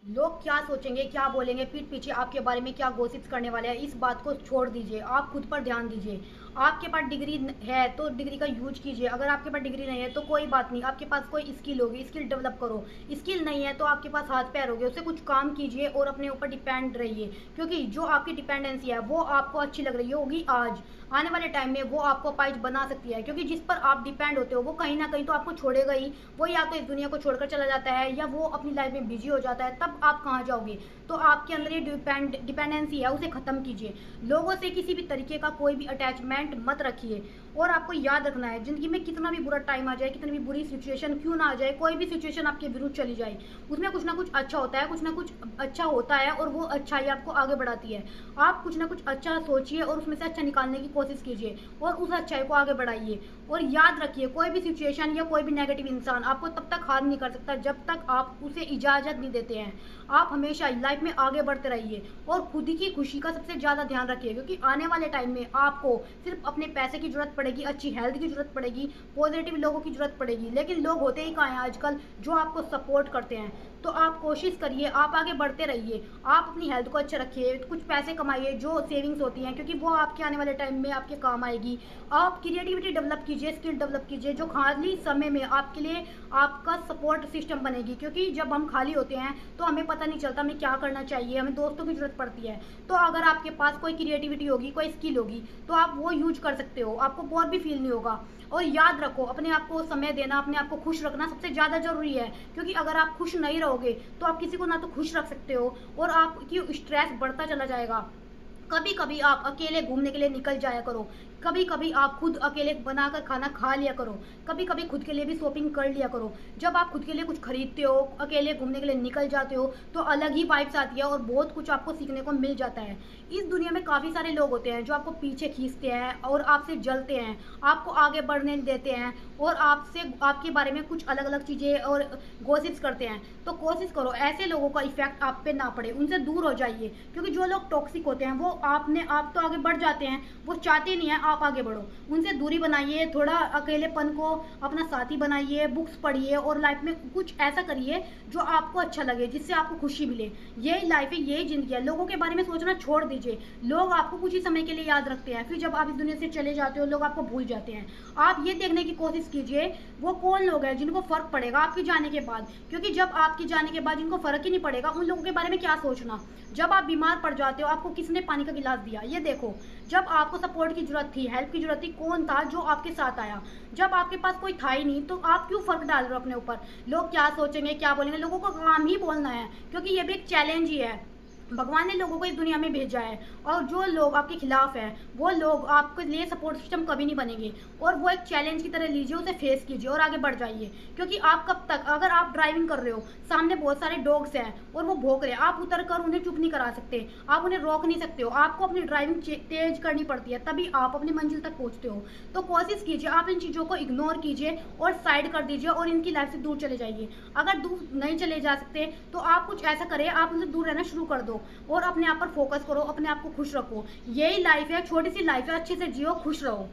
लोग क्या सोचेंगे, क्या बोलेंगे, पीठ पीछे आपके बारे में क्या गॉसिप्स करने वाले हैं, इस बात को छोड़ दीजिए। आप खुद पर ध्यान दीजिए। आपके पास डिग्री है तो डिग्री का यूज कीजिए। अगर आपके पास डिग्री नहीं है तो कोई बात नहीं, आपके पास कोई स्किल होगी, स्किल डेवलप करो। स्किल नहीं है तो आपके पास हाथ पैर होगे, उससे कुछ काम कीजिए और अपने ऊपर डिपेंड रहिए। क्योंकि जो आपकी डिपेंडेंसी है वो आपको अच्छी लग रही होगी आज, आने वाले टाइम में वो आपको अपाहिज बना सकती है। क्योंकि जिस पर आप डिपेंड होते हो वो कहीं ना कहीं तो आपको छोड़ेगा ही। वो या तो इस दुनिया को छोड़कर चला जाता है या वो अपनी लाइफ में बिजी हो जाता है, तब आप कहाँ जाओगे। तो आपके अंदर ये डिपेंडेंसी है, उसे खत्म कीजिए। लोगों से किसी भी तरीके का कोई भी अटैचमेंट मत रखिए। और आपको याद रखना है, जिंदगी में कितना भी बुरा टाइम आ जाए, कितनी भी बुरी सिचुएशन क्यों ना आ जाए, कोई भी सिचुएशन आपके विरुद्ध चली जाए, उसमें कुछ ना कुछ अच्छा होता है, कुछ ना कुछ अच्छा होता है और वो अच्छाई आपको आगे बढ़ाती है। आप कुछ ना कुछ अच्छा सोचिए और उसमें से अच्छा निकालने की कोशिश कीजिए और उस अच्छाई को आगे बढ़ाइए। और याद रखिए, कोई भी सिचुएशन या कोई भी नेगेटिव इंसान आपको तब तक हार नहीं कर सकता जब तक आप उसे इजाजत नहीं देते हैं। आप हमेशा लाइफ में आगे बढ़ते रहिए और खुद की खुशी का सबसे ज्यादा ध्यान रखिए। क्योंकि आने वाले टाइम में आपको सिर्फ अपने पैसे की जरूरत पड़ेगी, अच्छी हेल्थ की जरूरत पड़ेगी, पॉजिटिव लोगों की जरूरत पड़ेगी। लेकिन लोग होते ही कहाँ हैं आजकल जो आपको सपोर्ट करते हैं। तो आप कोशिश करिए, आप आगे बढ़ते रहिए, आप अपनी हेल्थ को अच्छा रखिए, कुछ पैसे कमाइए जो सेविंग्स होती हैं, क्योंकि वो आपके आने वाले टाइम में आपके काम आएगी। आप क्रिएटिविटी डेवलप कीजिए, स्किल डेवलप कीजिए, जो खाली समय में आपके लिए आपका सपोर्ट सिस्टम बनेगी। क्योंकि जब हम खाली होते हैं तो हमें पता नहीं चलता हमें क्या करना चाहिए, हमें दोस्तों की जरूरत पड़ती है। तो अगर आपके पास कोई क्रिएटिविटी होगी, कोई स्किल होगी, तो आप वो यूज कर सकते हो, आपको बोर भी फील नहीं होगा। और याद रखो, अपने आप को समय देना, अपने आप को खुश रखना सबसे ज्यादा जरूरी है। क्योंकि अगर आप खुश नहीं रहोगे तो आप किसी को ना तो खुश रख सकते हो और आपकी स्ट्रेस बढ़ता चला जाएगा। कभी कभी आप अकेले घूमने के लिए निकल जाया करो, कभी कभी आप खुद अकेले बनाकर खाना खा लिया करो, कभी कभी खुद के लिए भी शॉपिंग कर लिया करो। जब आप खुद के लिए कुछ खरीदते हो, अकेले घूमने के लिए निकल जाते हो, तो अलग ही वाइब्स आती है और बहुत कुछ आपको सीखने को मिल जाता है। इस दुनिया में काफ़ी सारे लोग होते हैं जो आपको पीछे खींचते हैं और आपसे जलते हैं, आपको आगे बढ़ने देते हैं और आपसे आपके बारे में कुछ अलग अलग चीज़ें और गॉसिप्स करते हैं। तो कोशिश करो ऐसे लोगों का इफेक्ट आप पे ना पड़े, उनसे दूर हो जाइए। क्योंकि जो लोग टॉक्सिक होते हैं वो आप तो आगे बढ़ जाते हैं, वो चाहते नहीं है आप आगे बढ़ो। उनसे दूरी बनाइए, थोड़ा अकेलेपन को अपना साथी बनाइए, बुक्स पढ़िए और लाइफ में कुछ ऐसा करिए जो आपको अच्छा लगे, जिससे आपको खुशी मिले। यही लाइफ है, यही जिंदगी है। लोगों के बारे में सोचना छोड़ दीजिए। लोग आपको कुछ ही समय के लिए याद रखते हैं, फिर जब आप इस दुनिया से चले जाते हो लोग आपको भूल जाते हैं। आप ये देखने की कोशिश कीजिए वो कौन लोग हैं जिनको फर्क पड़ेगा आपके जाने के बाद। क्योंकि जब आपके जाने के बाद जिनको फर्क ही नहीं पड़ेगा, उन लोगों के बारे में क्या सोचना। जब आप बीमार पड़ जाते हो आपको किसने पानी का गिलास दिया, ये देखो। जब आपको सपोर्ट की जरूरत थी, हेल्प की जरूरत थी, कौन था जो आपके साथ आया। जब आपके पास कोई था ही नहीं तो आप क्यों फर्क डाल रहे हो अपने ऊपर। लोग क्या सोचेंगे, क्या बोलेंगे, लोगों को काम ही बोलना है। क्योंकि ये भी एक चैलेंज ही है, भगवान ने लोगों को इस दुनिया में भेजा है। और जो लोग आपके खिलाफ हैं वो लोग आपके लिए सपोर्ट सिस्टम कभी नहीं बनेंगे। और वो एक चैलेंज की तरह लीजिए, उसे फेस कीजिए और आगे बढ़ जाइए। क्योंकि आप कब तक, अगर आप ड्राइविंग कर रहे हो, सामने बहुत सारे डॉग्स हैं और वो भौंक रहे हैं, आप उतर कर उन्हें चुप नहीं करा सकते, आप उन्हें रोक नहीं सकते हो। आपको अपनी ड्राइविंग तेज करनी पड़ती है, तभी आप अपनी मंजिल तक पहुंचते हो। तो कोशिश कीजिए, आप इन चीज़ों को इग्नोर कीजिए और साइड कर दीजिए और इनकी लाइफ से दूर चले जाइए। अगर दूर नहीं चले जा सकते तो आप कुछ ऐसा करें, आप उनसे दूर रहना शुरू कर दो और अपने आप पर फोकस करो, अपने आप को खुश रखो। यही लाइफ है, छोटी सी लाइफ है, अच्छे से जियो, खुश रहो।